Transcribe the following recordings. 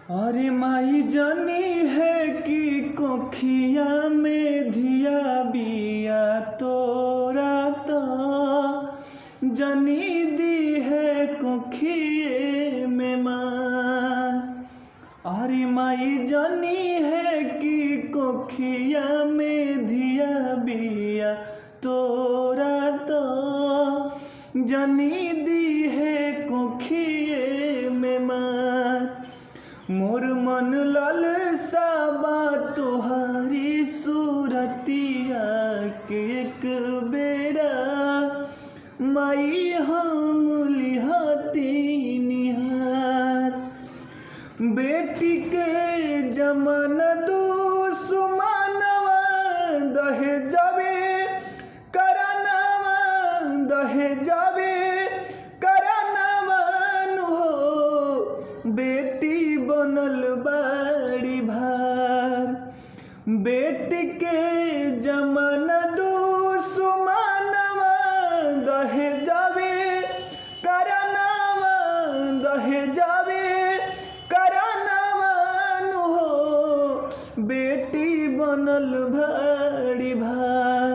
अरे माई जानी है कि कोखिया में धिया बिया तोरा तो जनी दी है कोखिए में माँ। अरे माई जानी है कि कोखिया में धिया बिया तोरा तो जनी दी है कोखिए में माँ। मोर मन लालसा बा तोहारी सूरतिया के एक बेरा माई हम लिहाती निहार। बेटी के जमाना दुश्मनवा दहे जावे करनवा दहे जावे करनवन हो। बेटी बनल बाड़ी भार बेटी के जमाना दुश्मनवा दहे जावे करनवा दहे जावे करनवन हो। बेटी बनल भाड़ी भार।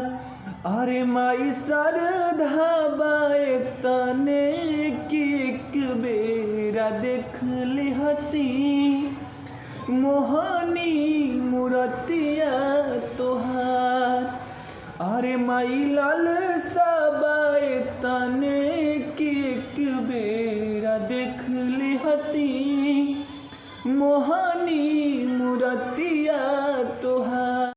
अरे माई सरधा बाए तने की एक बेरा देख लिहती मोहनी मूरतिया तोहार। अरे माई लाल बाए तने की एक बेरा देख लिहती मोहनी मूरतिया